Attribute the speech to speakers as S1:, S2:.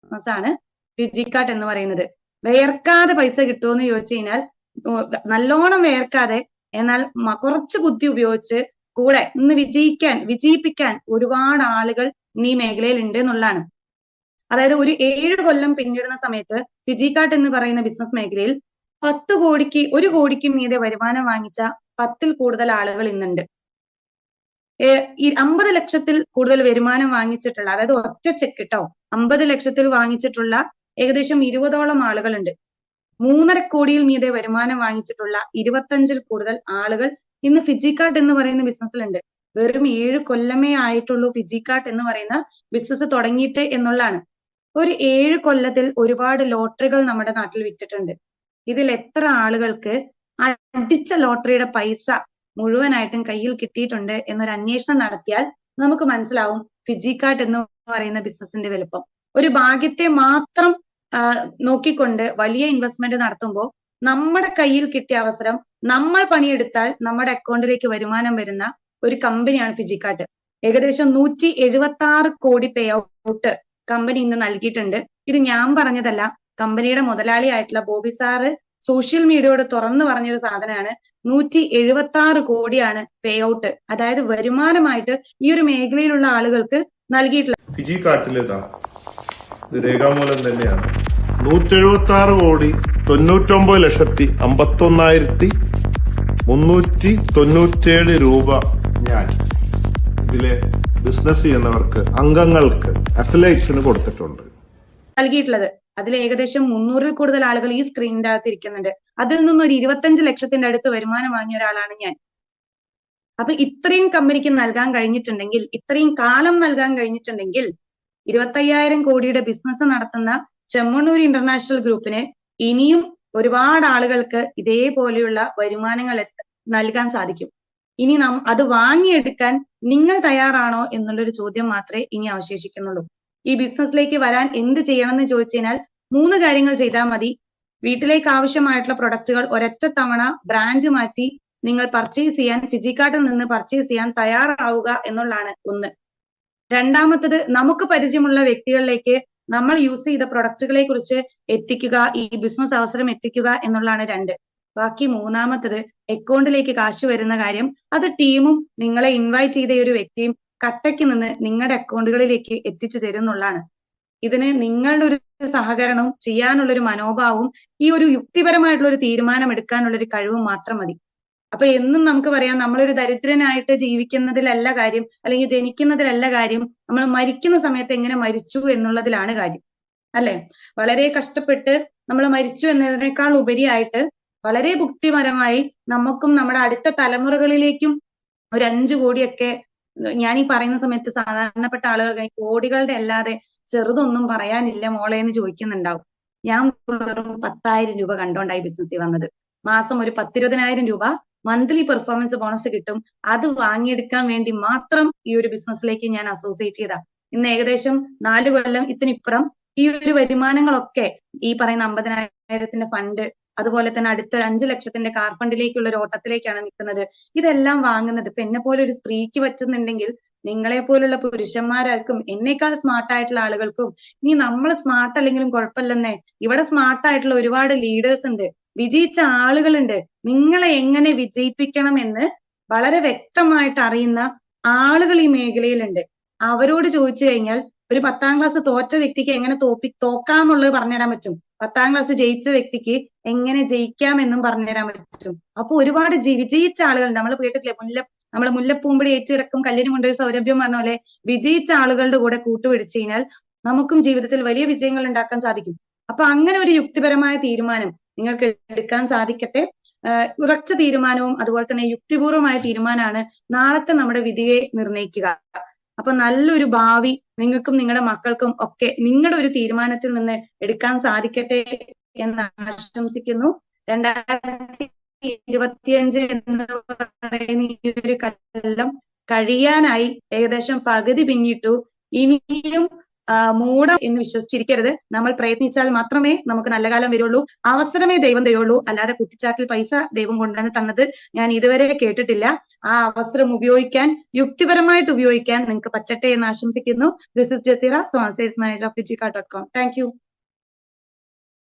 S1: ബിസിനസ്സാണ് ഫിജിക്കാർട്ട് എന്ന് പറയുന്നത്. വേർക്കാതെ പൈസ കിട്ടുമെന്ന് ചോദിച്ചു കഴിഞ്ഞാൽ നല്ലോണം വേർക്കാതെ, എന്നാൽ കുറച്ച് ബുദ്ധി ഉപയോഗിച്ച് കൂടെ ഇന്ന് വിജയിപ്പിക്കാൻ ഒരുപാട് ആളുകൾ ഇന്ന് ഈ മേഖലയിൽ ഉണ്ട് എന്നുള്ളതാണ്. അതായത് ഒരു 7 കൊല്ലം പിന്നിടുന്ന സമയത്ത് ഫിജിക്കാർട്ട് എന്ന് പറയുന്ന ബിസിനസ് മേഖലയിൽ 1 കോടിക്ക് മീതെ വരുമാനം വാങ്ങിച്ച 10-ൽ കൂടുതൽ ആളുകൾ ഇന്നുണ്ട്. 50 ലക്ഷത്തിൽ കൂടുതൽ വരുമാനം വാങ്ങിച്ചിട്ടുള്ള, അതായത് ഒറ്റ ചെക്ക് ട്ടോ, 50 ലക്ഷത്തിൽ വാങ്ങിച്ചിട്ടുള്ള ഏകദേശം 20ഓളം ആളുകളുണ്ട്. 3.5 കോടിയിൽ മീതെ വരുമാനം വാങ്ങിച്ചിട്ടുള്ള 25-ൽ കൂടുതൽ ആളുകൾ ഇന്ന് ഫിജിക്കാർട്ട് എന്ന് പറയുന്ന ബിസിനസ്സിലുണ്ട്. വെറും 7 കൊല്ലമേ ആയിട്ടുള്ളൂ ഫിജിക്കാർട്ട് എന്ന് പറയുന്ന ബിസിനസ് തുടങ്ങിയിട്ട് എന്നുള്ളതാണ്. ഒരു 7 കൊല്ലത്തിൽ ഒരുപാട് ലോട്ടറികൾ നമ്മുടെ നാട്ടിൽ വിറ്റിട്ടുണ്ട്. ഇതിൽ എത്ര ആളുകൾക്ക് അടിച്ച ലോട്ടറിയുടെ പൈസ മുഴുവനായിട്ടും കയ്യിൽ കിട്ടിയിട്ടുണ്ട് എന്നൊരു അന്വേഷണം നടത്തിയാൽ നമുക്ക് മനസ്സിലാവും ഫിജിക്കാർട്ട് എന്ന് പറയുന്ന ബിസിനസിന്റെ വലുപ്പം. ഒരു ഭാഗ്യത്തെ മാത്രം നോക്കിക്കൊണ്ട് വലിയ ഇൻവെസ്റ്റ്മെന്റ് നടത്തുമ്പോൾ നമ്മുടെ കയ്യിൽ കിട്ടിയ അവസരം നമ്മൾ പണിയെടുത്താൽ നമ്മുടെ അക്കൗണ്ടിലേക്ക് വരുമാനം വരുന്ന ഒരു കമ്പനിയാണ് ഫിജിക്കാർട്ട്. ഏകദേശം 176 കോടി പേ ഔട്ട് കമ്പനി ഇന്ന് നൽകിയിട്ടുണ്ട്. ഇത് ഞാൻ പറഞ്ഞതല്ല, കമ്പനിയുടെ മുതലാളിയായിട്ടുള്ള ബോബി സാറ് സോഷ്യൽ മീഡിയയോട് തുറന്നു പറഞ്ഞൊരു സാധനമാണ്. 176 കോടിയാണ് പേ ഔട്ട്, അതായത് വരുമാനമായിട്ട് ഈ ഒരു മേഖലയിലുള്ള ആളുകൾക്ക് നൽകിയിട്ടുള്ള.
S2: ഫിജിക്കാർട്ടിൽ രേഖാമൂലം തന്നെയാണ് 176 കോടി 99,51,397 രൂപ ഞാൻ ഇതിലെ ബിസിനസ് ചെയ്യുന്നവർക്ക്, അംഗങ്ങൾക്ക്, അഫിലിയേറ്റ്സിന് കൊടുത്തിട്ടുണ്ട്
S1: നൽകിയിട്ടുള്ളത്. അതിൽ ഏകദേശം 300-ൽ കൂടുതൽ ആളുകൾ ഈ സ്ക്രീനിന്റെ അകത്ത് ഇരിക്കുന്നുണ്ട്. അതിൽ നിന്നും ഒരു 25 ലക്ഷത്തിന്റെ അടുത്ത് വരുമാനം വാങ്ങിയ ഒരാളാണ് ഞാൻ. അപ്പൊ ഇത്രയും കമ്പനിക്ക് നൽകാൻ കഴിഞ്ഞിട്ടുണ്ടെങ്കിൽ, ഇത്രയും കാലം നൽകാൻ കഴിഞ്ഞിട്ടുണ്ടെങ്കിൽ, 25,000 കോടിയുടെ ബിസിനസ് നടത്തുന്ന ചെമ്മണ്ണൂർ ഇന്റർനാഷണൽ ഗ്രൂപ്പിന് ഇനിയും ഒരുപാട് ആളുകൾക്ക് ഇതേപോലെയുള്ള വരുമാനങ്ങൾ നൽകാൻ സാധിക്കും. ഇനി അത് വാങ്ങിയെടുക്കാൻ നിങ്ങൾ തയ്യാറാണോ എന്നുള്ളൊരു ചോദ്യം മാത്രമേ ഇനി അവശേഷിക്കുന്നുള്ളൂ. ഈ ബിസിനസ്സിലേക്ക് വരാൻ എന്ത് ചെയ്യണം എന്ന് ചോദിച്ചു കഴിഞ്ഞാൽ 3 കാര്യങ്ങൾ ചെയ്താൽ മതി. വീട്ടിലേക്ക് ആവശ്യമായിട്ടുള്ള പ്രൊഡക്റ്റുകൾ ഒരൊറ്റ തവണ ബ്രാൻഡ് മാറ്റി നിങ്ങൾ പർച്ചേസ് ചെയ്യാൻ, ഫിജിക്കാർട്ടിൽ നിന്ന് പർച്ചേസ് ചെയ്യാൻ തയ്യാറാവുക എന്നുള്ളതാണ് ഒന്ന്. രണ്ടാമത്തത്, നമുക്ക് പരിചയമുള്ള വ്യക്തികളിലേക്ക് നമ്മൾ യൂസ് ചെയ്ത പ്രൊഡക്റ്റുകളെ കുറിച്ച് എത്തിക്കുക, ഈ ബിസിനസ് അവസരം എത്തിക്കുക എന്നുള്ളതാണ് 2. ബാക്കി മൂന്നാമത്തത്, അക്കൗണ്ടിലേക്ക് കാശ് വരുന്ന കാര്യം, അത് ടീമും നിങ്ങളെ ഇൻവൈറ്റ് ചെയ്ത ഒരു വ്യക്തിയും കട്ടയ്ക്ക് നിന്ന് നിങ്ങളുടെ അക്കൗണ്ടുകളിലേക്ക് എത്തിച്ചു തരുന്നുള്ളതാണ്. ഇതിന് നിങ്ങളുടെ ഒരു സഹകരണവും ചെയ്യാനുള്ളൊരു മനോഭാവവും ഈ ഒരു യുക്തിപരമായിട്ടുള്ള ഒരു തീരുമാനം എടുക്കാനുള്ളൊരു കഴിവും മാത്രം മതി. അപ്പൊ എന്നും നമുക്ക് പറയാം, നമ്മളൊരു ദരിദ്രനായിട്ട് ജീവിക്കുന്നതിലല്ല കാര്യം, അല്ലെങ്കിൽ ജനിക്കുന്നതിലല്ല കാര്യം, നമ്മൾ മരിക്കുന്ന സമയത്ത് എങ്ങനെ മരിച്ചു എന്നുള്ളതിലാണ് കാര്യം, അല്ലെ? വളരെ കഷ്ടപ്പെട്ട് നമ്മൾ മരിച്ചു എന്നതിനേക്കാൾ ഉപരിയായിട്ട് വളരെ ബുദ്ധിപരമായി നമുക്കും നമ്മുടെ അടുത്ത തലമുറകളിലേക്കും ഒരു 5 കോടിയൊക്കെ, ഞാൻ ഈ പറയുന്ന സമയത്ത് സാധാരണപ്പെട്ട ആളുകൾ കോടികളുടെ അല്ലാതെ ചെറുതൊന്നും പറയാനില്ല മോളെ എന്ന് ചോദിക്കുന്നുണ്ടാവും. ഞാൻ വെറും 10,000 രൂപ കണ്ടോണ്ടായി ബിസിനസ്സിൽ വന്നത്. മാസം ഒരു 10-20,000 രൂപ മന്ത്ലി പെർഫോമൻസ് ബോണസ് കിട്ടും. അത് വാങ്ങിയെടുക്കാൻ വേണ്ടി മാത്രം ഈ ഒരു ബിസിനസ്സിലേക്ക് ഞാൻ അസോസിയേറ്റ് ചെയ്ത. ഇന്ന് ഏകദേശം 4 കൊല്ലം ഇതിനിപ്പുറം ഈ ഒരു വരുമാനങ്ങളൊക്കെ ഈ പറയുന്ന 50,000-ത്തിന്റെ ഫണ്ട്, അതുപോലെ തന്നെ അടുത്ത 5 ലക്ഷത്തിന്റെ കാർ ഫണ്ടിലേക്കുള്ള ഒരു ഓട്ടത്തിലേക്കാണ് നിൽക്കുന്നത്. ഇതെല്ലാം വാങ്ങുന്നത് ഇപ്പൊ എന്നെ പോലെ ഒരു സ്ത്രീക്ക് പറ്റുന്നുണ്ടെങ്കിൽ നിങ്ങളെ പോലുള്ള പുരുഷന്മാർക്കും എന്നേക്കാൾ സ്മാർട്ട് ആയിട്ടുള്ള ആളുകൾക്കും, ഇനി നമ്മൾ സ്മാർട്ട് അല്ലെങ്കിലും കുഴപ്പമില്ലെന്നേ, ഇവിടെ സ്മാർട്ട് ആയിട്ടുള്ള ഒരുപാട് ലീഡേഴ്സ് ഉണ്ട്, വിജയിച്ച ആളുകളുണ്ട്. നിങ്ങളെ എങ്ങനെ വിജയിപ്പിക്കണം എന്ന് വളരെ വ്യക്തമായിട്ട് അറിയുന്ന ആളുകൾ ഈ മേഖലയിലുണ്ട്. അവരോട് ചോദിച്ചു കഴിഞ്ഞാൽ ഒരു 10ാം ക്ലാസ് തോറ്റ വ്യക്തിക്ക് എങ്ങനെ തോക്കാന്നുള്ളത് പറഞ്ഞുതരാൻ പറ്റും. 10ാം ക്ലാസ് ജയിച്ച വ്യക്തിക്ക് എങ്ങനെ ജയിക്കാമെന്നും പറഞ്ഞുതരാൻ പറ്റും. അപ്പൊ ഒരുപാട് വിജയിച്ച ആളുകൾ നമ്മൾ കേട്ടിട്ടില്ലേ, നമ്മള് മുല്ലപ്പൂമ്പടി ഏറ്റുകിടക്കും കല്ലിന് കൊണ്ടൊരു സൗരഭ്യം പറഞ്ഞ പോലെ വിജയിച്ച ആളുകളുടെ കൂടെ കൂട്ടുപിടിച്ചു കഴിഞ്ഞാൽ നമുക്കും ജീവിതത്തിൽ വലിയ വിജയങ്ങൾ ഉണ്ടാക്കാൻ സാധിക്കും. അപ്പൊ അങ്ങനെ ഒരു യുക്തിപരമായ തീരുമാനം നിങ്ങൾക്ക് എടുക്കാൻ സാധിക്കട്ടെ. ഉറച്ച തീരുമാനവും അതുപോലെ തന്നെ യുക്തിപൂർവമായ തീരുമാനമാണ് നാളത്തെ നമ്മുടെ വിധിയെ നിർണ്ണയിക്കുക. അപ്പൊ നല്ലൊരു ഭാവി നിങ്ങൾക്കും നിങ്ങളുടെ മക്കൾക്കും ഒക്കെ നിങ്ങളുടെ ഒരു തീരുമാനത്തിൽ നിന്ന് എടുക്കാൻ സാധിക്കട്ടെ എന്ന് ആശംസിക്കുന്നു. 2025 എന്ന് പറയുന്ന ഈ ഒരു കൊല്ലം കഴിയാനായി ഏകദേശം പകുതി പിന്നിട്ടു. ഇനിയും മൂഢം എന്ന് വിശ്വസിച്ചിരിക്കരുത്. നമ്മൾ പ്രയത്നിച്ചാൽ മാത്രമേ നമുക്ക് നല്ല കാലം വരുള്ളൂ. അവസരമേ ദൈവം തരുള്ളൂ. അല്ലാതെ കുറ്റിച്ചാക്കിൽ പൈസ ദൈവം കൊണ്ടുവന്ന് തന്നത് ഞാൻ ഇതുവരെ കേട്ടിട്ടില്ല. ആ അവസരം ഉപയോഗിക്കാൻ, യുക്തിപരമായിട്ട് ഉപയോഗിക്കാൻ നിങ്ങൾക്ക് പറ്റട്ടെ എന്ന് ആശംസിക്കുന്നു. This is Jaseera, sales manager of Digicart.com. Thank U.